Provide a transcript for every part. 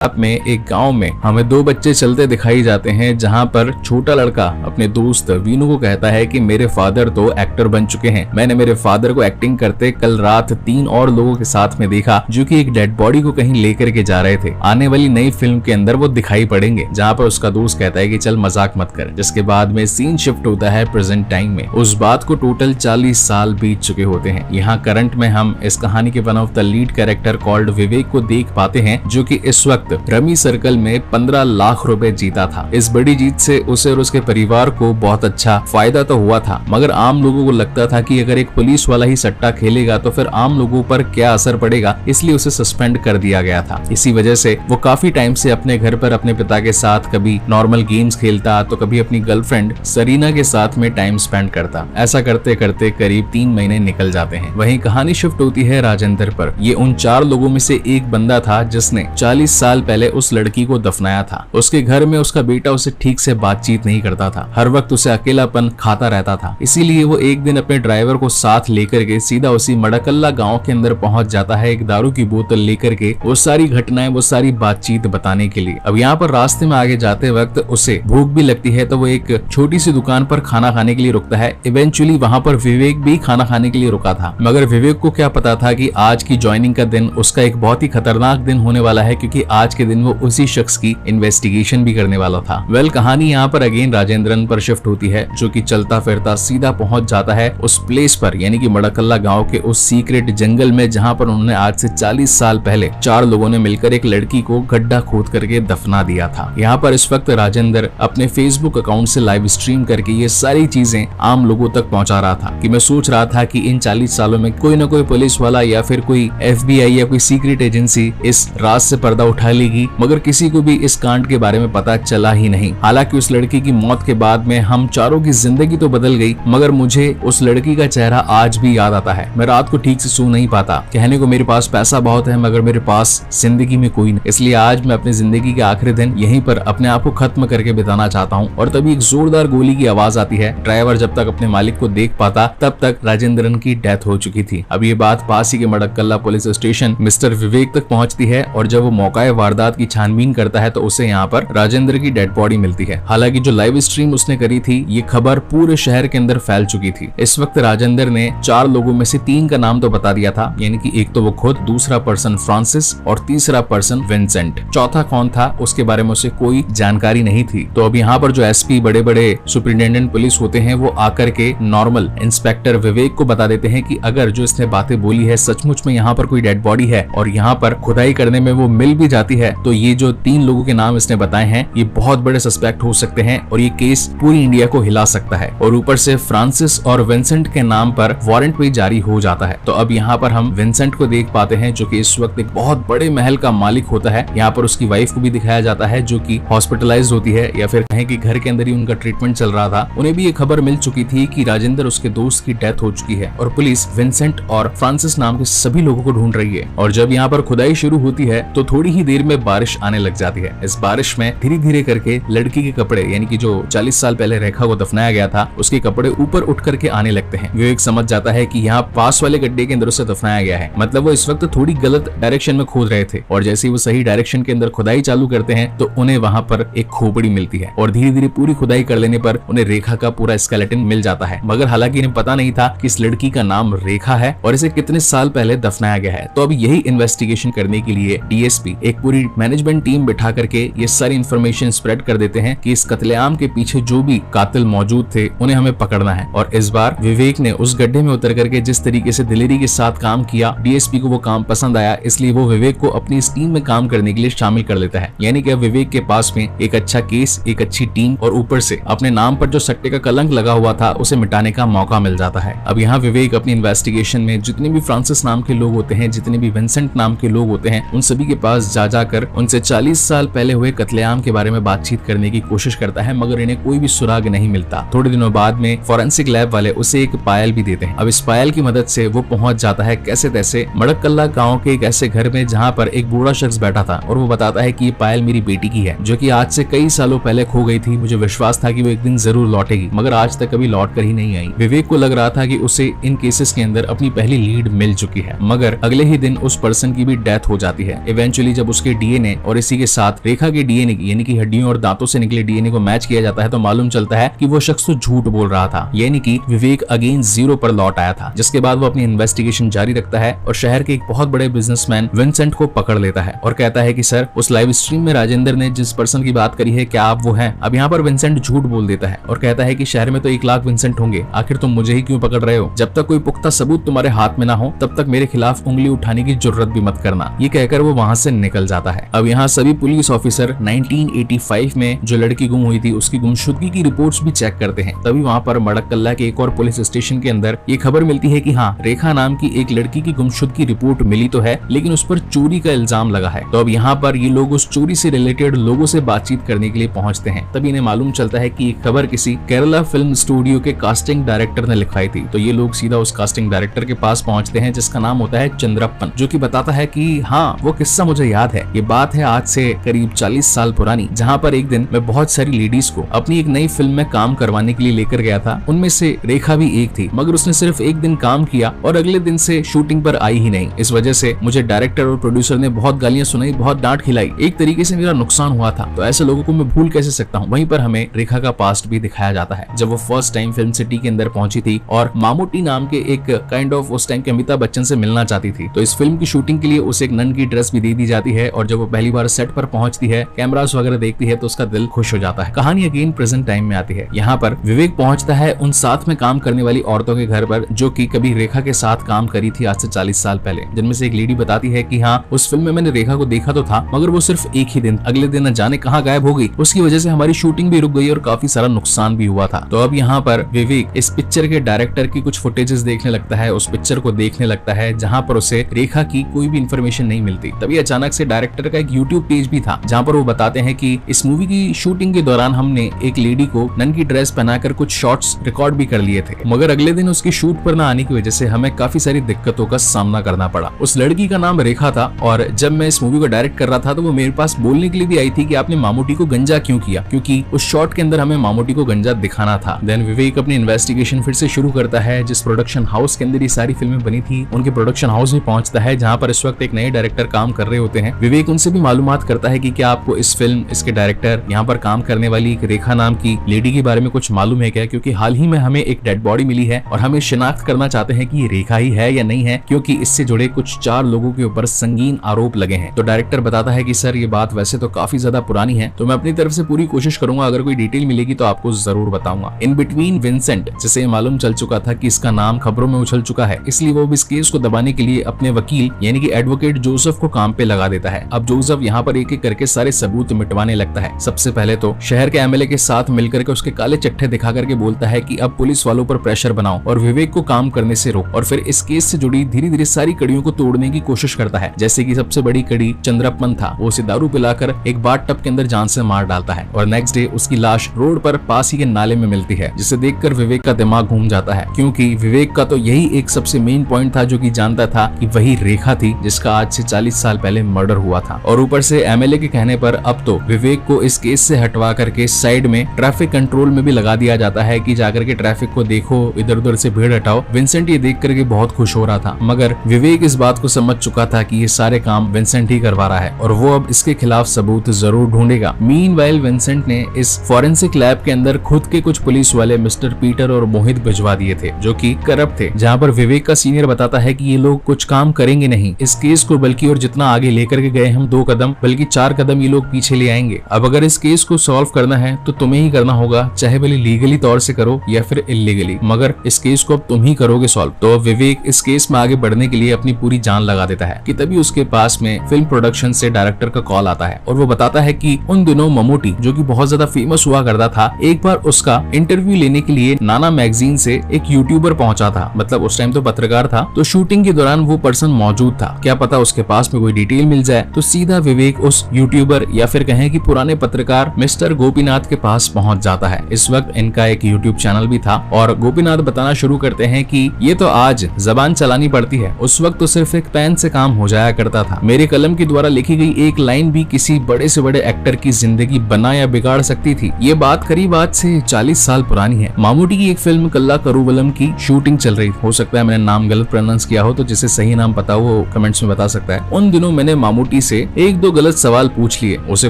आप में एक गांव में हमें दो बच्चे चलते दिखाई जाते हैं, जहां पर छोटा लड़का अपने दोस्त वीनू को कहता है कि मेरे फादर तो एक्टर बन चुके हैं। मैंने मेरे फादर को एक्टिंग करते कल रात 3 और लोगों के साथ में देखा, जो कि एक डेड बॉडी को कहीं लेकर के जा रहे थे। आने वाली नई फिल्म के अंदर वो दिखाई पड़ेंगे। जहां पर उसका दोस्त कहता है कि चल मजाक मत कर। जिसके बाद में सीन शिफ्ट होता है प्रेजेंट टाइम में। उस बात को टोटल 40 साल बीत चुके होते हैं। यहाँ करंट में हम इस कहानी के one of the lead character called Vivek को देख पाते हैं, जो कि इस वक्त रमी सर्कल में 15 लाख रुपए जीता था। इस बड़ी जीत से उसे और उसके परिवार को बहुत अच्छा फायदा तो हुआ था, मगर आम लोगों को लगता था कि अगर एक पुलिस वाला ही सट्टा खेलेगा तो फिर आम लोगों पर क्या असर पड़ेगा, इसलिए उसे सस्पेंड कर दिया गया था। इसी वजह से वो काफी टाइम से अपने घर पर अपने पिता के साथ कभी नॉर्मल गेम्स खेलता तो कभी अपनी गर्लफ्रेंड सरीना के साथ में टाइम स्पेंड करता। ऐसा करते करते करीब 3 महीने निकल जाते हैं। वहीं कहानी शिफ्ट होती है राजेंद्र पर। ये उन 4 लोगों में से एक बंदा था जिसने 40 साल पहले उस लड़की को दफनाया था। उसके घर में उसका बेटा उसे ठीक से बातचीत नहीं करता था, हर वक्त उसे अकेलापन खाता रहता था। इसीलिए वो एक दिन अपने ड्राइवर को साथ लेकर के सीधा उसी मड़कल्ला गांव के अंदर पहुंच जाता है, एक दारू की बोतल लेकर के, वो सारी घटनाएं, वो सारी बातचीत बताने के लिए। अब यहाँ पर रास्ते में आगे जाते वक्त उसे भूख भी लगती है, तो वो एक छोटी सी दुकान पर खाना खाने के लिए रुकता है। इवेंचुअली वहाँ पर विवेक भी खाना खाने के लिए रुका था, मगर विवेक को क्या पता था कि आज की ज्वाइनिंग का दिन उसका एक बहुत ही खतरनाक दिन होने वाला है, क्योंकि आज के दिन वो उसी शख्स की इन्वेस्टिगेशन भी करने वाला था। कहानी यहाँ पर अगेन राजेंद्रन पर शिफ्ट होती है, जो कि चलता फिरता सीधा पहुंच जाता है उस प्लेस पर, यानी कि मड़कल्ला गांव के उस सीक्रेट जंगल में, जहां पर उन्होंने आज से 40 साल पहले 4 लोगों ने मिलकर एक लड़की को गड्ढा खोद करके दफना दिया था। यहाँ पर इस वक्त राजेंद्र अपने फेसबुक अकाउंट से लाइव स्ट्रीम करके ये सारी चीजें आम लोगों तक पहुंचा रहा था। कि मैं सोच रहा था कि इन 40 सालों में कोई ना कोई पुलिस वाला या फिर कोई FBI या कोई सीक्रेट एजेंसी इस राज से पर्दा उठा लेगी, मगर किसी को भी इस कांड के बारे में पता चला ही नहीं। हालांकि उस लड़की की मौत के बाद में हम चारों की जिंदगी तो बदल गई, मगर मुझे उस लड़की का चेहरा आज भी याद आता है। मैं रात को ठीक से सो नहीं पाता। कहने को मेरे पास पैसा बहुत है, मगर मेरे पास जिंदगी में कोई नहीं। इसलिए आज मैं अपनी जिंदगी के आखिरी दिन यहीं पर अपने आप को खत्म करके बिताना चाहता हूँ। और तभी एक जोरदार गोली की आवाज आती है। ड्राइवर जब तक अपने मालिक को देख पाता, तब तक राजेंद्रन की डेथ हो चुकी थी। अब ये बात पास ही के मड़कल्ला पुलिस स्टेशन मिस्टर विवेक तक पहुंचती है, और जब वो मौका वारदात की छानबीन करता है तो उसे यहाँ पर राजेंद्र की डेड बॉडी मिलती है। हालांकि जो लाइव स्ट्रीम उसने करी थी, ये खबर पूरे शहर के अंदर फैल चुकी थी। इस वक्त राजेंद्र ने 4 लोगों में से 3 का नाम तो बता दिया था, यानी कि एक तो वो खुद, दूसरा पर्सन फ्रांसिस और तीसरा पर्सन विंसेंट। चौथा कौन था उसके बारे में उसे कोई जानकारी नहीं थी। तो अब यहाँ पर जो SP बड़े बड़े सुपरिटेंडेंट पुलिस होते हैं, वो आकर के नॉर्मल इंस्पेक्टर विवेक को बता देते हैं कि अगर जो इसने बातें बोली है सचमुच में यहाँ पर कोई डेड बॉडी है और यहाँ पर खुदाई करने में वो मिल भी जाती है, तो ये जो 3 लोगों के नाम इसने बताए हैं, ये बहुत बड़े सस्पेक्ट हो सकते हैं और ये केस पूरी इंडिया को हिला सकता है। और ऊपर से फ्रांसिस और विंसेंट के नाम पर वारंट भी जारी हो जाता है। तो अब यहाँ पर हम विंसेंट को देख पाते हैं, जो कि इस वक्त एक बहुत बड़े महल का मालिक होता है। यहाँ पर उसकी वाइफ को भी दिखाया जाता है, जो कि हॉस्पिटलाइज्ड होती है, या फिर कहें कि घर के अंदर ही उनका ट्रीटमेंट चल रहा था। उन्हें भी ये खबर मिल चुकी थी कि राजेंद्र उसके दोस्त की डेथ हो चुकी है, और पुलिस विंसेंट और फ्रांसिस नाम के सभी लोगों को ढूंढ रही है। और जब यहाँ पर खुदाई शुरू होती है तो थोड़ी ही देर में बारिश आने लग जाती है। इस बारिश में धीरे धीरे करके लड़की के कपड़े, यानी कि जो 40 साल पहले रेखा को दफनाया गया था, उसके कपड़े ऊपर उठ करके आने लगते हैं। विवेक समझ जाता है कि यहाँ पास वाले गड्ढे के अंदर उसे दफनाया गया है, मतलब वो इस वक्त थोड़ी गलत डायरेक्शन में खोद रहे थे। और जैसे ही वो सही डायरेक्शन के अंदर खुदाई चालू करते हैं तो उन्हें वहाँ पर एक खोपड़ी मिलती है, और धीरे धीरे पूरी खुदाई कर लेने पर उन्हें रेखा का पूरा स्केलेटन मिल जाता है। मगर हालांकि इन्हें पता नहीं था कि इस लड़की का नाम रेखा है और इसे कितने साल पहले दफनाया गया है। तो अब यही इन्वेस्टिगेशन करने के लिए DSP एक पूरी मैनेजमेंट टीम बिठा करके ये सारी इन्फॉर्मेशन स्प्रेड कर देते हैं कि इस कत्लेआम के पीछे जो भी कातिल मौजूद थे उन्हें हमें पकड़ना है। और इस बार विवेक ने उस गड्ढे में उतर करके जिस तरीके से दिलेरी के साथ काम किया, DSP को वो काम पसंद आया, इसलिए वो विवेक को अपनी इस टीम में काम करने के लिए शामिल कर लेता है। यानी कि अब विवेक के पास में एक अच्छा केस, एक अच्छी टीम, और ऊपर से अपने नाम पर जो सट्टे का कलंक लगा हुआ था उसे मिटाने का मौका मिल जाता है। अब यहाँ विवेक अपनी इन्वेस्टिगेशन में जितने भी फ्रांसिस नाम के लोग होते हैं, जितने भी विंसेंट नाम के लोग होते हैं, उन सभी के पास जा जाकर उनसे 40 साल पहले हुए कत्लेआम के बारे में बातचीत करने की कोशिश करता है, मगर इन्हें कोई भी सुराग नहीं मिलता। थोड़े दिनों बाद में फॉरेंसिक लैब वाले उसे एक पायल भी देते हैं। अब इस पायल की मदद से वो पहुंच जाता है कैसे तैसे मड़कल्ला गांव के एक ऐसे घर में, जहां पर एक बूढ़ा शख्स बैठा था, और वो बताता है कि ये पायल मेरी बेटी की है, जो कि आज से कई सालों पहले खो गई थी। मुझे विश्वास था कि वो एक दिन जरूर लौटेगी, मगर आज तक कभी लौट कर ही नहीं आई। विवेक को लग रहा था कि उसे इन केसेस के अंदर अपनी पहली लीड मिल चुकी है, मगर अगले ही दिन उस पर्सन की भी डेथ हो जाती है। इवेंचुअली जब उसके के डीएनए और इसी के साथ रेखा के डीएनए यानी कि हड्डियों और दांतों से निकले डीएनए को मैच किया जाता है तो मालूम चलता है कि वो शख्स तो झूठ बोल रहा था, यानी कि विवेक अगेन जीरो पर लौट आया था। जिसके बाद वो अपनी इन्वेस्टिगेशन जारी रखता है और शहर के एक बहुत बड़े बिजनेसमैन विंसेंट को पकड़ लेता है और कहता है कि सर, उस लाइव स्ट्रीम में राजेंद्र ने जिस पर्सन की बात करी है, क्या आप वो हैं? अब यहाँ पर विंसेंट झूठ बोल देता है और कहता है कि शहर में तो 1 लाख विंसेंट होंगे, आखिर तुम मुझे ही क्यों पकड़ रहे हो? जब तक कोई पुख्ता सबूत तुम्हारे हाथ में ना हो तब तक मेरे खिलाफ उंगली उठाने की जरूरत भी मत करना। ये कहकर वो वहाँ से निकल जाता है। अब यहाँ सभी पुलिस ऑफिसर 1985 में जो लड़की गुम हुई थी उसकी गुमशुदगी की रिपोर्ट्स भी चेक करते हैं। तभी वहाँ पर मड़ककल्ला के एक और पुलिस स्टेशन के अंदर ये खबर मिलती है कि हाँ, रेखा नाम की एक लड़की की गुमशुदगी रिपोर्ट मिली तो है, लेकिन उस पर चोरी का इल्जाम लगा है। तो अब यहाँ पर ये लोग उस चोरी से रिलेटेड लोगों से बातचीत करने के लिए पहुंचते हैं। तभी इन्हें मालूम चलता है कि ये खबर किसी केरला फिल्म स्टूडियो के कास्टिंग डायरेक्टर ने लिखवाई थी। तो ये लोग सीधा उस कास्टिंग डायरेक्टर के पास पहुंचते हैं जिसका नाम होता है चंद्रप्पन, जो कि बताता है कि हाँ, वो किस्सा मुझे याद है। ये बात है आज से करीब 40 साल पुरानी, जहाँ पर एक दिन मैं बहुत सारी लेडीज को अपनी एक नई फिल्म में काम करवाने के लिए लेकर गया था। उनमें से रेखा भी एक थी, मगर उसने सिर्फ एक दिन काम किया और अगले दिन से शूटिंग पर आई ही नहीं। इस वजह से मुझे डायरेक्टर और प्रोड्यूसर ने बहुत गालियां सुनाई, बहुत डांट खिलाई, एक तरीके से मेरा नुकसान हुआ था। तो ऐसे लोगों को मैं भूल कैसे सकता हूँ। वहीं पर हमें रेखा का पास्ट भी दिखाया जाता है। जब वो फर्स्ट टाइम फिल्म सिटी के अंदर पहुंची थी और मामूटी नाम के एक काइंड ऑफ उस टाइम के अमिताभ बच्चन से मिलना चाहती थी, तो इस फिल्म की शूटिंग के लिए उसे एक नन की ड्रेस भी दे दी जाती है। और जब वो पहली बार सेट पर पहुंचती है, कैमरास वगैरह देखती है, तो उसका दिल खुश हो जाता है। कहानी अगेन प्रेजेंट टाइम में आती है। यहाँ पर विवेक पहुंचता है उन साथ में काम करने वाली औरतों के घर पर जो कि कभी रेखा के साथ काम करी थी आज से 40 साल पहले। जिनमें से एक लेडी बताती है कि हाँ, उस फिल्म में मैंने रेखा को देखा तो था, मगर वो सिर्फ एक ही दिन, अगले दिन न जाने कहाँ गायब हो गई। उसकी वजह से हमारी शूटिंग भी रुक गई और काफी सारा नुकसान भी हुआ था। तो अब यहाँ पर विवेक इस पिक्चर के डायरेक्टर की कुछ फुटेजेस देखने लगता है, उस पिक्चर को देखने लगता है जहाँ पर उसे रेखा की कोई भी इंफॉर्मेशन नहीं मिलती। तभी अचानक से डायरेक्टर का एक यूट्यूब पेज भी था जहाँ पर वो बताते हैं कि इस मूवी की शूटिंग के दौरान हमने एक लेडी को नन की ड्रेस पहनाकर कुछ शॉट्स रिकॉर्ड भी कर लिए थे, मगर अगले दिन उसकी शूट पर न आने की वजह से हमें काफी सारी दिक्कतों का सामना करना पड़ा। उस लड़की का नाम रेखा था और जब मैं इस मूवी को डायरेक्ट कर रहा था तो वो मेरे पास बोलने के लिए भी आई थी कि आपने मामूटी को गंजा क्यों किया, क्योंकि उस शॉट के अंदर हमें मामूटी को गंजा दिखाना था। देन विवेक अपनी इन्वेस्टिगेशन फिर से शुरू करता है। जिस प्रोडक्शन हाउस के अंदर ये सारी फिल्में बनी थी उनके प्रोडक्शन हाउस में पहुंचता है जहाँ पर इस वक्त एक नए डायरेक्टर काम कर रहे होते हैं। विवेक उनसे भी मालूमात करता है कि क्या आपको इस फिल्म, इसके डायरेक्टर, यहाँ पर काम करने वाली एक रेखा नाम की लेडी के बारे में कुछ मालूम है क्या, क्योंकि हाल ही में हमें एक डेड बॉडी मिली है और हम शिनाख्त करना चाहते हैं कि ये रेखा ही है या नहीं है, क्योंकि इससे जुड़े कुछ 4 लोगों के ऊपर संगीन आरोप लगे हैं। तो डायरेक्टर बताता है कि सर, ये बात वैसे तो काफी ज्यादा पुरानी है, तो मैं अपनी तरफ से पूरी कोशिश करूंगा, अगर कोई डिटेल मिलेगी तो आपको जरूर बताऊंगा। इन बिटवीन विंसेंट, जिसे मालूम चल चुका था कि इसका नाम खबरों में उछल चुका है, इसलिए वो इस केस को दबाने के लिए अपने वकील यानी कि एडवोकेट जोसेफ को काम पे लगा देता है। अब जोसेफ यहाँ पर एक एक करके सारे सबूत मिटवाने लगता है। सबसे पहले तो शहर के एमएलए के साथ मिलकर के उसके काले चट्टे दिखा करके बोलता है कि अब पुलिस वालों पर प्रेशर बनाओ और विवेक को काम करने से रोक, और फिर इस केस से जुड़ी धीरे धीरे सारी कड़ियों को तोड़ने की कोशिश करता है। जैसे कि सबसे बड़ी कड़ी चंद्रप्पन था, वो उसे दारू पिलाकर एक बाथ-टब के अंदर जान से मार डालता है और नेक्स्ट डे उसकी लाश रोड पर पास ही के नाले में मिलती है, जिसे देखकर विवेक का दिमाग घूम जाता है, क्योंकि विवेक का तो यही एक सबसे मेन पॉइंट था जो कि जानता था कि वही रेखा थी जिसका आज से 40 साल पहले मर्डर हुआ था। और ऊपर से एमएलए के कहने पर अब तो विवेक को इस केस से हटवा करके साइड में ट्रैफिक कंट्रोल में भी लगा दिया जाता है कि जाकर के ट्रैफिक को देखो, इधर उधर से भीड़ हटाओ। विंसेंट ये देख करके बहुत खुश हो रहा था, मगर विवेक इस बात को समझ चुका था कि ये सारे काम विंसेंट ही करवा रहा है और वो अब इसके खिलाफ सबूत जरूर ढूंढेगा। मीनवाइल विंसेंट ने इस फॉरेंसिक लैब के अंदर खुद के कुछ पुलिस वाले मिस्टर पीटर और मोहित भिजवा दिए थे जो कि करप्ट थे, जहाँ पर विवेक का सीनियर बताता है कि ये लोग कुछ काम करेंगे नहीं इस केस को, बल्कि और जितना आगे लेकर के गए हम 2 कदम बल्कि 4 कदम ये लोग पीछे ले आएंगे। अब अगर इस केस को सॉल्व करना है तो तुम्हें ही करना होगा, चाहे भले लीगली तौर से करो या फिर इलीगली, मगर इस केस को अब तुम ही करोगे सॉल्व। तो विवेक इस केस में आगे बढ़ने के लिए अपनी पूरी जान लगा देता है कि तभी उसके पास में फिल्म प्रोडक्शन से डायरेक्टर का कॉल आता है और वो बताता है कि उन दिनों ममूटी, जो कि बहुत ज्यादा फेमस हुआ करता था, एक बार उसका इंटरव्यू लेने के लिए नाना मैगजीन से एक यूट्यूबर पहुंचा था, मतलब उस टाइम तो पत्रकार था, तो शूटिंग के दौरान वो पर्सन मौजूद था। क्या पता उसके पास में कोई डिटेल मिल जाए। तो सीधा विवेक उस यूट्यूबर या फिर कहें कि पुराने पत्रकार मिस्टर गोपीनाथ के पास पहुंच जाता है। इस वक्त इनका एक यूट्यूब चैनल भी था और गोपीनाथ बताना शुरू करते हैं कि ये तो आज जबान चलानी पड़ती है, उस वक्त तो सिर्फ एक पेन से काम हो जाया करता था। मेरे कलम के द्वारा लिखी गई एक लाइन भी किसी बड़े से बड़े एक्टर की जिंदगी बना या बिगाड़ सकती थी। ये बात करीब आज से 40 साल पुरानी है। मामूटी की एक फिल्म कल्ला करूवलम की शूटिंग चल रही, हो सकता है मैंने नाम गलत प्रोनाउंस किया हो, तो जिसे सही नाम पता हो वो कमेंट्स में बता सकता है। उन दिनों मैंने मामूटी लड़की से एक दो गलत सवाल पूछ लिए। उसे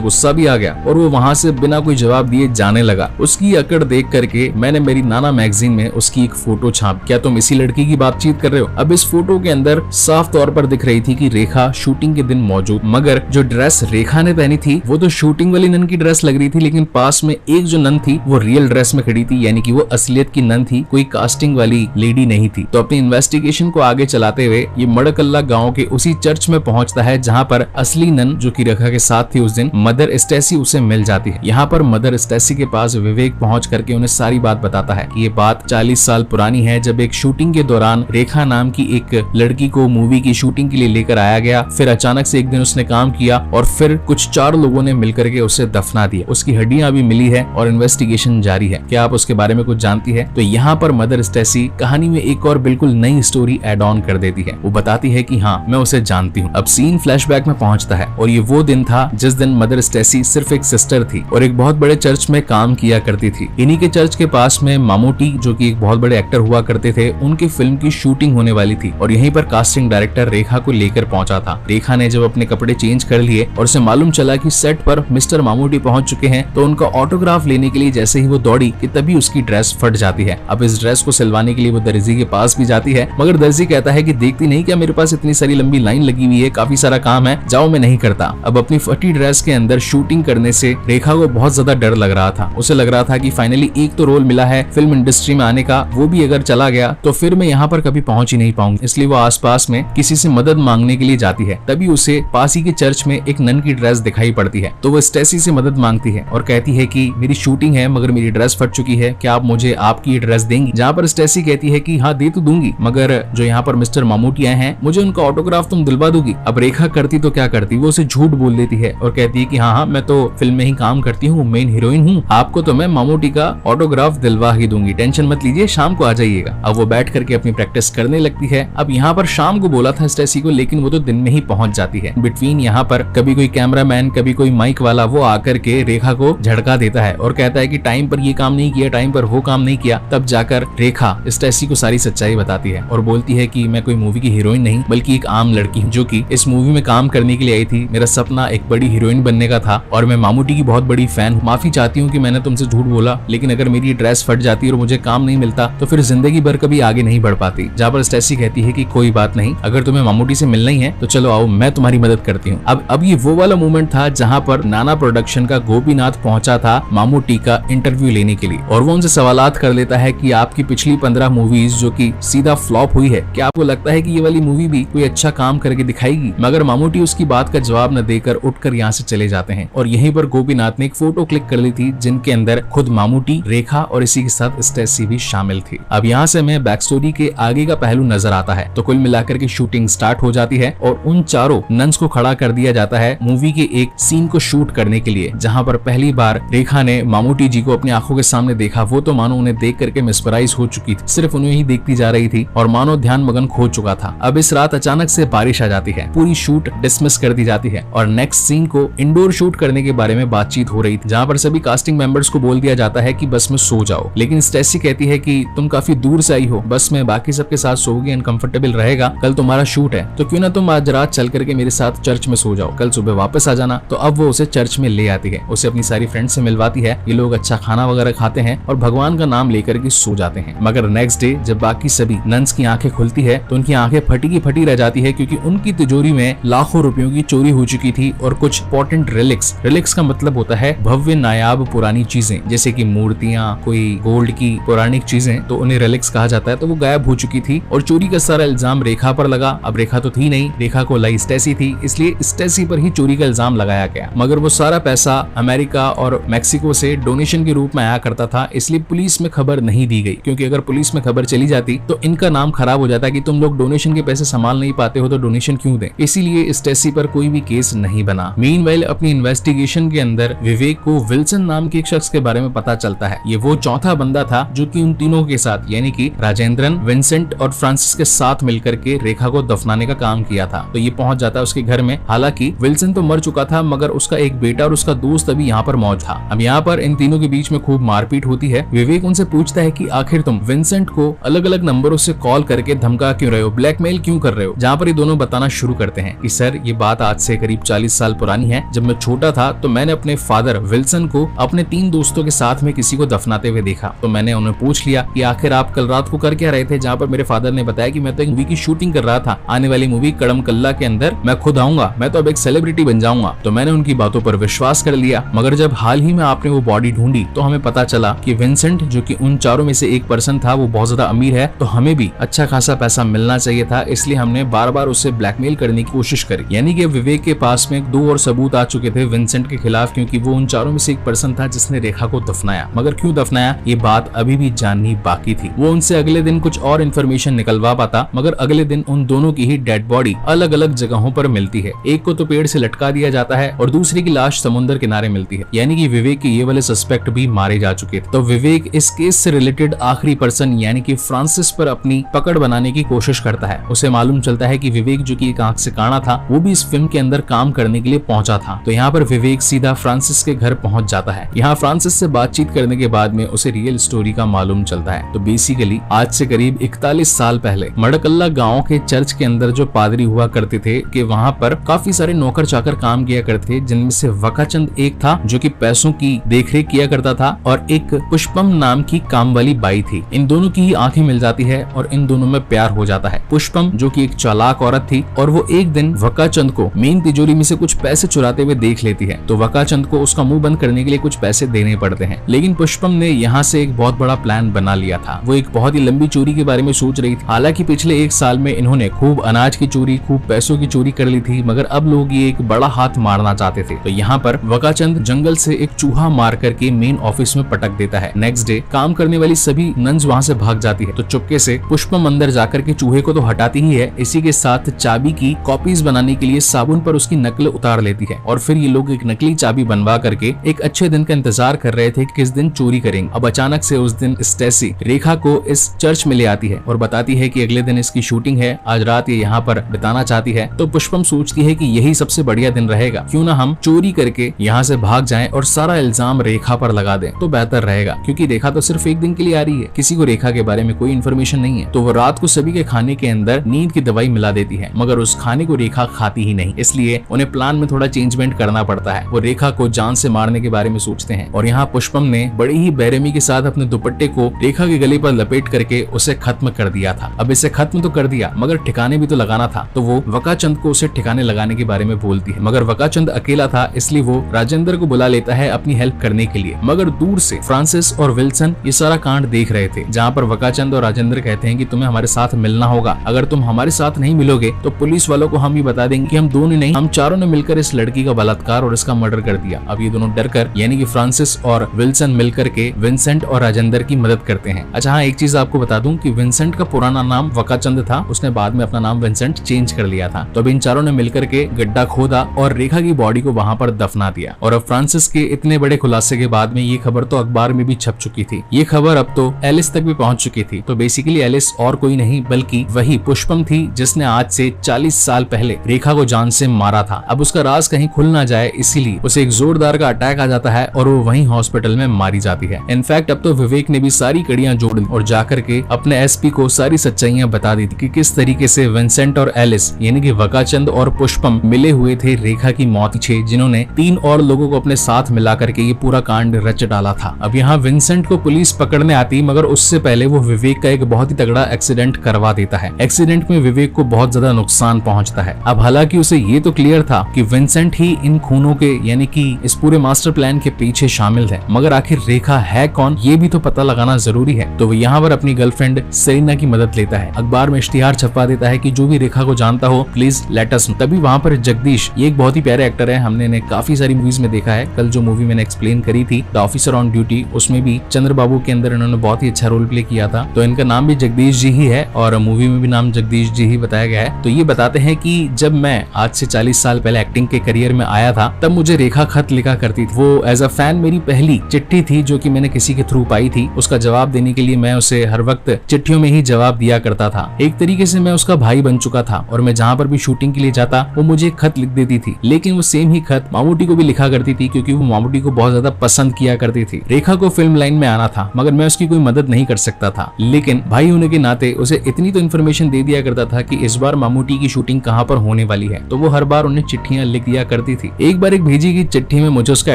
गुस्सा भी आ गया और वो वहाँ से बिना कोई जवाब दिए जाने लगा। उसकी अकड़ देख करके मैंने मेरी नाना मैगजीन में उसकी एक फोटो छाप, क्या तुम इसी लड़की की बातचीत कर रहे हो? अब इस फोटो के अंदर साफ तौर पर दिख रही थी कि रेखा शूटिंग के दिन मौजूद, मगर जो ड्रेस रेखा ने पहनी थी वो तो शूटिंग वाली नन की ड्रेस लग रही थी, लेकिन पास में एक जो नन थी वो रियल ड्रेस में खड़ी थी, यानी कि वो असलियत की नन थी, कोई कास्टिंग वाली लेडी नहीं थी। तो अपनी इन्वेस्टिगेशन को आगे चलाते हुए ये मड़कल्ला गांव के उसी चर्च में पहुंचता है जहां पर असली नन जो कि रेखा के साथ थी उस दिन, मदर स्टेसी, उसे मिल जाती है। यहाँ पर मदर स्टेसी के पास विवेक पहुंच करके उन्हें सारी बात बताता है कि ये बात 40 साल पुरानी है, जब एक शूटिंग के दौरान रेखा नाम की एक लड़की को मूवी की शूटिंग के लिए लेकर आया गया। फिर अचानक से एक दिन उसने काम किया और फिर कुछ 4 लोगों ने मिलकर के उसे दफना दिया। उसकी हड्डियां भी मिली है और इन्वेस्टिगेशन जारी है। क्या आप उसके बारे में कुछ जानती है? तो यहाँ पर मदर स्टेसी कहानी में एक और बिल्कुल नई स्टोरी एड ऑन कर देती है। वो बताती है कि हाँ, मैं उसे जानती हूँ। अब सीन फ्लैशबैक में पहुंचता है और ये वो दिन था जिस दिन मदर स्टेसी सिर्फ एक सिस्टर थी और एक बहुत बड़े चर्च में काम किया करती थी। इन्हीं के चर्च के पास में मामूटी जो कि एक बहुत बड़े एक्टर हुआ करते थे, उनकी फिल्म की शूटिंग होने वाली थी और यहीं पर कास्टिंग डायरेक्टर रेखा को लेकर पहुंचा था। रेखा ने जब अपने कपड़े चेंज कर लिए और उसे मालूम चला कि सेट पर मिस्टर मामूटी पहुंच चुके हैं, तो उनका ऑटोग्राफ लेने के लिए जैसे ही वो दौड़ी कि तभी उसकी ड्रेस फट जाती है। अब इस ड्रेस को सिलवाने के लिए वो दर्जी के पास भी जाती है, मगर दर्जी कहता है कि देखती नहीं क्या मेरे पास इतनी सारी लंबी लाइन लगी हुई है, काफी सारा काम है, जाओ मैं नहीं करता। अब अपनी फटी ड्रेस के अंदर शूटिंग करने से रेखा को बहुत ज्यादा डर लग रहा था। उसे लग रहा था कि फाइनली एक तो रोल मिला है फिल्म इंडस्ट्री में आने का, वो भी अगर चला गया तो फिर मैं यहाँ पर कभी पहुंच ही नहीं पाऊंगी। इसलिए वो आसपास में किसी से मदद मांगने के लिए जाती है। तभी उसे पास ही के चर्च में एक नन की ड्रेस दिखाई पड़ती है, तो वो स्टेसी से मदद मांगती है और कहती है कि मेरी शूटिंग है मगर मेरी ड्रेस फट चुकी है, क्या आप मुझे आपकी ड्रेस देंगी? जहाँ पर स्टेसी कहती है कि हाँ दे तो दूंगी, मगर जो यहाँ पर मिस्टर मामूटी आए हैं मुझे उनका ऑटोग्राफ तुम दिलवा दोगी? अब रेखा करती तो क्या करती, वो उसे झूठ बोल देती है और कहती है कि हाँ मैं तो फिल्म में ही काम करती हूँ, मेन हीरोइन हूँ, आपको तो मैं मामूटी का ऑटोग्राफ दिलवा ही दूंगी, टेंशन मत लीजिए, शाम को आ जाइएगा। अब वो बैठ करके अपनी प्रैक्टिस करने लगती है। अब यहाँ पर शाम को बोला था स्टेसी को, लेकिन वो तो दिन में ही पहुंच जाती है। बिटवीन यहाँ पर कभी कोई कैमरामैन कभी कोई माइक वाला वो आकर के रेखा को झटका देता है और कहता है कि टाइम पर ये काम नहीं किया, टाइम पर वो काम नहीं किया। तब जाकर रेखा स्टेसी को सारी सच्चाई बताती है और बोलती है कि मैं कोई मूवी की हीरोइन नहीं बल्कि एक आम लड़की हूँ जो कि इस मूवी में काम करने के लिए आई थी। मेरा सपना एक बड़ी हीरोइन बनने का था और मैं मामूटी की बहुत बड़ी फैन हूँ। माफी चाहती हूँ कि मैंने तुमसे झूठ बोला, लेकिन अगर मेरी ड्रेस फट जाती और मुझे काम नहीं मिलता तो फिर जिंदगी भर कभी आगे नहीं बढ़ पाती। जहाँ पर स्टेसी कहती है कि कोई बात नहीं, अगर तुम्हें मामूटी से मिलना ही है तो चलो आओ, मैं तुम्हारी मदद करती हूँ। अब ये वो वाला मोमेंट था जहाँ पर नाना प्रोडक्शन का गोपीनाथ पहुंचा था मामूटी का इंटरव्यू लेने के लिए और वो उनसे सवालात कर लेता है कि आपकी पिछली 15 मूवीज जो कि सीधा फ्लॉप हुई है, क्या आपको लगता है कि ये वाली मूवी भी कोई अच्छा काम करके दिखाएगी? मगर मामूटी उसकी बात का जवाब न देकर उठकर यहाँ से चले जाते हैं और यहीं पर गोपीनाथ ने एक फोटो क्लिक कर ली थी जिनके अंदर खुद मामूटी, रेखा और इसी के साथ स्टेसी भी शामिल थी। अब यहाँ से हमें बैक स्टोरी के आगे का पहलू नजर आता है। तो कुल मिलाकर के शूटिंग स्टार्ट हो जाती है और उन चारों नन्स को खड़ा कर दिया जाता है मूवी के एक सीन को शूट करने के लिए, जहाँ पर पहली बार रेखा ने मामूटी जी को अपनी आंखों के सामने देखा। वो तो मानो उन्हें देख करके मिसमराइज हो चुकी थी, सिर्फ उन्हें ही देखती जा रही थी और मानो ध्यान मगन खो चुका था। अब इस रात अचानक से बारिश आ जाती है, पूरी शूट डिसमिस कर दी जाती है और नेक्स्ट सीन को इंडोर शूट करने के बारे में बातचीत हो रही थी, जहाँ पर सभी कास्टिंग मेंबर्स को बोल दिया जाता है कि बस में सो जाओ। लेकिन स्टेसी कहती है कि तुम काफी दूर से आई हो, बस में बाकी सबके साथ सोओगी, अनकंफर्टेबल रहेगा, कल तुम्हारा शूट है, तो क्यों ना तुम आज रात चल करके मेरे साथ चर्च में सो जाओ, कल सुबह वापस आ जाना। तो अब वो उसे चर्च में ले आती है, उसे अपनी सारी फ्रेंड से मिलवाती है। ये लोग अच्छा खाना वगैरह खाते हैं और भगवान का नाम लेकर के सो जाते हैं। मगर नेक्स्ट डे जब बाकी सभी नन्स की आंखें खुलती है तो उनकी आंखें फटी की फटी रह जाती है, क्योंकि उनकी तिजोरी में लाखों रुपयों की चोरी हो चुकी थी और कुछ इंपॉर्टेंट रिलिक्स का मतलब होता है भव्य नायाब पुरानी चीजें, जैसे कि मूर्तियां, कोई गोल्ड की पौराणिक चीजें, तो उन्हें रिलिक्स कहा जाता है। तो वो गायब हो चुकी थी और चोरी का सारा इल्जाम रेखा पर लगा। अब रेखा तो थी नहीं, रेखा को लाई स्टेसी थी, इसलिए स्टेसी पर ही चोरी का इल्जाम लगाया गया। मगर वो सारा पैसा अमेरिका और मैक्सिको से डोनेशन के रूप में आया करता था, इसलिए पुलिस में खबर नहीं दी गई, क्योंकि अगर पुलिस में खबर चली जाती तो इनका नाम खराब हो जाता कि तुम लोग डोनेशन के पैसे संभाल नहीं पाते हो तो डोनेशन क्यों दें। इसीलिए स्टेसी पर कोई भी केस नहीं बना। मीनवाइल अपनी इन्वेस्टिगेशन के अंदर विवेक को विल्सन नाम के एक शख्स के बारे में पता चलता है। ये वो चौथा बंदा था जो कि उन तीनों के साथ, यानी कि राजेंद्रन, विंसेंट और फ्रांसिस के साथ मिलकर के रेखा को दफनाने का काम किया था। तो ये पहुंच जाता है उसके घर में। हालांकि विल्सन तो मर चुका था, मगर उसका एक बेटा और उसका दोस्त अभी यहाँ पर मौजूद था। अब यहाँ पर इन तीनों के बीच में खूब मारपीट होती है। विवेक उनसे पूछता है कि आखिर तुम विंसेंट को अलग अलग नंबरों से कॉल करके धमका क्यों रहे हो, ब्लैकमेल क्यों कर रहे हो, जहाँ पर ये दोनों बताना शुरू करते हैं कि सर ये बात आज से करीब 40 साल पुरानी है। जब मैं छोटा था तो मैंने अपने फादर विल्सन को अपने 3 दोस्तों के साथ में किसी को दफनाते हुए देखा। तो मैंने उन्हें पूछ लिया कि आखिर आप कल रात को कर क्या रहे थे, जहाँ पर मेरे फादर ने बताया कि मैं तो एक मूवी की शूटिंग कर रहा था। आने वाली मूवी कड़म कल्ला के अंदर मैं खुद आऊंगा, मैं तो अब एक सेलिब्रिटी बन जाऊंगा। तो मैंने उनकी बातों पर विश्वास कर लिया। मगर जब हाल ही में आपने वो बॉडी ढूंढी तो हमें पता चला कि विंसेंट, जो कि उन चारों में से एक पर्सन था, वो बहुत ज्यादा अमीर है, तो हमें भी अच्छा खासा पैसा मिलना चाहिए था। इसलिए हमने बार बार उससे ब्लैकमेल करने की कोशिश करी। यानी कि विवेक के पास में 2 और सबूत आ चुके थे विंसेंट के खिलाफ, क्योंकि वो उन चारों में से एक पर्सन था जिसने रेखा को दफनाया। मगर क्यों दफनाया, ये बात अभी भी जाननी बाकी थी। वो उनसे अगले दिन कुछ और इन्फॉर्मेशन निकलवा पाता, मगर अगले दिन उन दोनों की ही डेड बॉडी अलग अलग जगहों पर मिलती है। एक को तो पेड़ से लटका दिया जाता है और दूसरे की लाश समुद्र किनारे मिलती है। यानी कि विवेक के ये वाले सस्पेक्ट भी मारे जा चुके थे। तो विवेक इस केस से रिलेटेड आखिरी पर्सन यानी कि फ्रांसिस पर अपनी पकड़ बनाने की कोशिश करता है। उसे मालूम चलता है कि विवेक, जो कि एक आंख से काना था, वो भी इस फिल्म के अंदर काम करने के लिए पहुंचा था। तो यहाँ पर विवेक सीधा फ्रांसिस के घर पहुंच जाता है। यहाँ फ्रांसिस से बातचीत करने के बाद में उसे रियल स्टोरी का मालूम चलता है। तो बेसिकली आज से करीब 41 साल पहले मड़कल्ला गांव के चर्च के अंदर जो पादरी हुआ करते थे कि वहाँ पर काफी सारे नौकर चाकर काम किया करते थे, जिनमें से वकाचंद एक था जो कि पैसों की देखरेख किया करता था, और एक पुष्पम नाम की काम वाली बाई थी। इन दोनों की ही आंखें मिल जाती है और इन दोनों में प्यार हो जाता है। पुष्पम, जो कि एक चालाक औरत थी, और वो एक दिन वकाचंद को मेन तिजोरी में से कुछ पैसे चुराते हुए देख लेती है। तो वकाचंद को उसका मुंह बंद करने के लिए कुछ पैसे देने पड़ते हैं। लेकिन पुष्पम ने यहाँ से एक बहुत बड़ा प्लान बना लिया था। वो एक बहुत ही लंबी चोरी के बारे में सोच रही थी। हालांकि पिछले 1 साल में इन्होंने खूब अनाज की चोरी, खूब पैसों की चोरी कर ली थी, मगर अब लोग ये एक बड़ा हाथ मारना चाहते थे। तो यहाँ पर वकाचंद जंगल से एक चूहा मार करके मेन ऑफिस में पटक देता है। नेक्स्ट डे काम करने वाली सभी नन्स वहाँ से भाग जाती है। तो चुपके से पुष्पम अंदर जाकर के चूहे को तो हटाती ही है, इसी के साथ चाबी की कॉपीज बनाने के लिए साबुन पर उसकी नकल उतार लेती है। और फिर ये लोग एक नकली चाबी बनवा करके एक अच्छे दिन का इंतजार कर रहे थे कि किस दिन चोरी करेंगे। अब अचानक से उस दिन स्टेसी रेखा को इस चर्च में ले आती है और बताती है कि अगले दिन इसकी शूटिंग है, आज रात ये यहाँ पर बिताना चाहती है। तो पुष्पम सोचती है कि यही सबसे बढ़िया दिन रहेगा, क्यों ना हम चोरी करके यहाँ से भाग जाएं और सारा इल्जाम रेखा पर लगा दें, तो बेहतर रहेगा। क्योंकि रेखा तो सिर्फ 1 दिन के लिए आ रही है, किसी को रेखा के बारे में कोई इन्फॉर्मेशन नहीं है। तो वो रात को सभी के खाने के अंदर नींद की दवाई मिला देती है, मगर उस खाने को रेखा खाती ही नहीं। इसलिए उन्हें प्लान में थोड़ा चेंजमेंट करना पड़ता है। वो रेखा को जान से मारने के बारे में सोचते हैं और यहाँ पुष्पम ने बड़ी ही बेरहमी के साथ अपने दुपट्टे को रेखा के गले पर लपेट करके उसे खत्म कर दिया था। अब इसे खत्म तो कर दिया, मगर ठिकाने भी तो लगाना था। तो वो वकाचंद को उसे ठिकाने लगाने के बारे में बोलती है, मगर वकाचंद अकेला था, इसलिए वो राजेंद्र को बुला लेता है अपनी हेल्प करने के लिए। मगर दूर से फ्रांसिस और विल्सन ये सारा कांड देख रहे थे, जहाँ पर वकाचंद और राजेंद्र कहते हैं कि तुम्हें हमारे साथ मिलना होगा। अगर तुम हमारे साथ नहीं मिलोगे तो पुलिस वालों को हम ये बता देंगे कि हम दोनों नहीं, हम चारों ने मिलकर इस लड़की का बलात्कार और इसका मर्डर कर दिया। अब ये दोनों डरकर, यानी कि फ्रांसिस और विल्सन मिलकर के विंसेंट और राजेंद्र की मदद करते हैं। अच्छा हाँ, एक चीज आपको बता दूं कि विंसेंट का पुराना नाम वकाचंद था, उसने बाद में अपना नाम विंसेंट चेंज कर लिया था। तो अब इन चारों ने मिलकर के गड्ढा खोदा और रेखा की बॉडी को वहां पर दफना दिया। और अब फ्रांसिस के इतने बड़े खुलासे के बाद में ये खबर तो अखबार में भी छप चुकी थी। ये खबर अब तो एलिस तक भी पहुंच चुकी थी। तो बेसिकली एलिस और कोई नहीं बल्कि वही पुष्पम थी, जिसने आज से 40 साल पहले रेखा को जान से मारा था। अब उसका राज कहीं खुल ना जाए, इसीलिए उसे एक जोरदार का अटैक आ जाता है और वो वहीं हॉस्पिटल में मारी जाती है। इनफैक्ट अब तो विवेक ने भी सारी कड़ियां जोड़ दी और जाकर के अपने एसपी को सारी सच्चाइयां बता दी थी कि किस तरीके से विंसेंट और एलिस यानी कि वकाचंद और पुष्पम मिले हुए थे रेखा की मौत पीछे, जिन्होंने 3 और लोगों को अपने साथ मिला करके ये पूरा कांड रच डाला था। अब यहाँ विंसेंट को पुलिस पकड़ने आती, मगर उससे पहले वो विवेक का एक बहुत ही तगड़ा एक्सीडेंट करवा देता है। एक्सीडेंट में विवेक को बहुत ज्यादा नुकसान पहुंचता है। अब हालांकि उसे ये तो क्लियर था कि विंसेंट ही इन खूनों के यानी कि इस पूरे मास्टर प्लान के पीछे शामिल है, मगर आखिर रेखा है कौन ये भी तो पता लगाना जरूरी है। तो वो यहाँ पर अपनी गर्लफ्रेंड सेरेना की मदद लेता है। अखबार में इश्तिहार छपवा देता है कि जो भी रेखा को जानता हो प्लीज लेट अस नो। तभी वहाँ पर जगदीश, ये एक बहुत ही प्यारे एक्टर है, हमने इन्हें काफी सारी मूवीज में देखा है। कल जो मूवी मैंने एक्सप्लेन करी थी द ऑफिसर ऑन ड्यूटी, उसमें भी चंद्रबाबू के अंदर इन्होंने बहुत ही अच्छा रोल प्ले किया था। तो इनका नाम भी जगदीश जी ही है और मूवी में भी नाम जगदीश जी ही बताया गया है। तो ये बताते हैं कि जब मैं आज से 40 साल पहले एक्टिंग के करियर में आया था, तब मुझे रेखा खत लिखा करती थी। वो एज अ फैन मेरी पहली चिट्ठी थी जो कि मैंने किसी के थ्रू पाई थी। उसका जवाब देने के लिए मैं उसे हर वक्त चिट्ठियों में ही जवाब दिया करता था। एक तरीके से मैं उसका भाई बन चुका था और मैं जहाँ पर भी शूटिंग के लिए जाता वो मुझे एक खत लिख देती थी। लेकिन वो सेम ही खत मामूटी को भी लिखा करती थी, क्योंकि वो मामूटी को बहुत ज्यादा पसंद किया करती थी। रेखा को फिल्म लाइन में आना था, मगर मैं उसकी कोई मदद नहीं कर सकता था। लेकिन भाई होने के नाते उसे इतनी तो इन्फॉर्मेशन दे दिया करता था कि इस बार मामूटी की शूटिंग कहाँ पर होने वाली है, तो वो हर बार उन्हें चिट्ठियां लिख दिया करती थी। एक बार एक भेजी गई चिट्ठी में मुझे उसका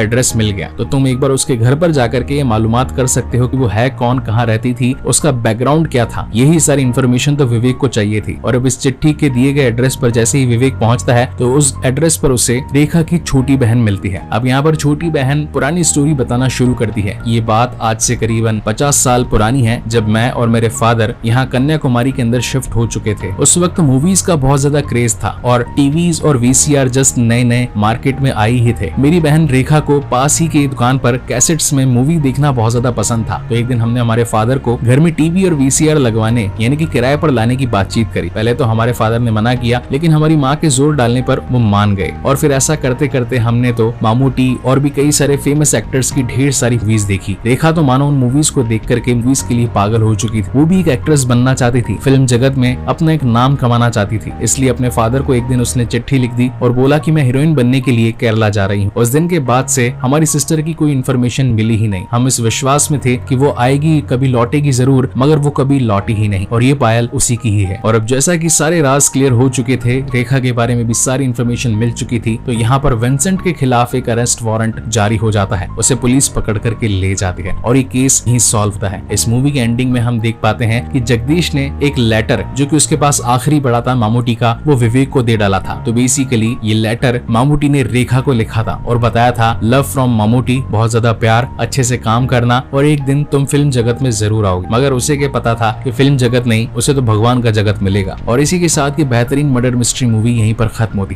एड्रेस मिल गया, तो तुम एक बार उसके घर पर जाकर के ये मालूमात कर सकते हो कि वो है कौन, कहाँ रहती थी, उसका बैकग्राउंड क्या था। यही सारी इन्फॉर्मेशन तो विवेक को चाहिए थी। और अब इस चिट्ठी के दिए गए एड्रेस पर जैसे ही विवेक पहुंचता है तो उस एड्रेस पर उसे रेखा की छोटी बहन मिलती है। अब यहाँ पर छोटी बहन पुरानी स्टोरी बताना शुरू करती है। ये बात आज से करीबन 50 साल पुरानी है, जब मैं और मेरे फादर यहाँ कन्याकुमारी के अंदर शिफ्ट हो चुके थे। उस वक्त मूवीज का बहुत ज्यादा क्रेज था और टीवीज और वीसीआर जस्ट नए नए मार्केट में आई ही थे। मेरी बहन रेखा को पास ही की दुकान पर कैसेट्स में मूवी देखना बहुत ज्यादा पसंद था, तो एक दिन हमने हमारे फादर को घर में टीवी और वीसीआर लगवाने यानी कि किराए पर लाने की बातचीत करी। पहले तो हमारे फादर ने मना किया, लेकिन हमारी माँ के जोर डालने पर वो मान गए और फिर ऐसा करते करते हमने तो मामूटी और भी कई सारे फेमस एक्टर्स की ढेर सारी मूवीज देखी। रेखा तो मानो उन मूवीज को देख करके मूवीज के लिए पागल हो चुकी थी। वो भी एक एक्ट्रेस बनना चाहती थी, फिल्म जगत में अपना एक नाम कमाना चाहती थी। इसलिए अपने फादर को एक दिन उसने चिट्ठी लिख दी और बोला कि मैं हीरोइन बनने के लिए केरला जा रही हूँ। उस दिन के बाद से हमारी सिस्टर की कोई इन्फॉर्मेशन मिली ही नहीं। हम इस विश्वास में थे कि वो आएगी, कभी लौटेगी जरूर, मगर वो कभी लौटी ही नहीं और ये पायल उसी की ही है। और अब जैसा कि सारे राज क्लियर हो चुके थे, रेखा के बारे में भी सारी इन्फॉर्मेशन मिल चुकी थी, तो यहाँ पर विंसेंट के खिलाफ एक अरेस्ट वारंट जारी हो जाता है। उसे पुलिस पकड़ करके ले जाती है और ये केस ही सॉल्व होता है। इस मूवी के एंडिंग में हम देख पाते हैं कि जगदीश ने एक लेटर जो कि उसके पास आखिरी पड़ा था मामूटी का, वो विवेक को दे डाला था। तो बेसिकली ये लेटर मामूटी ने रेखा को लिखा था और बताया था लव फ्रॉम मामूटी, बहुत ज्यादा प्यार, अच्छे से काम करना और एक दिन तुम फिल्म जगत में जरूर आओगे। मगर उसे क्या पता था कि फिल्म जगत नहीं, उसे तो भगवान का जगत मिलेगा। और इसी के साथ ये बेहतरीन मर्डर मिस्ट्री मूवी यहीं पर खत्म होती है।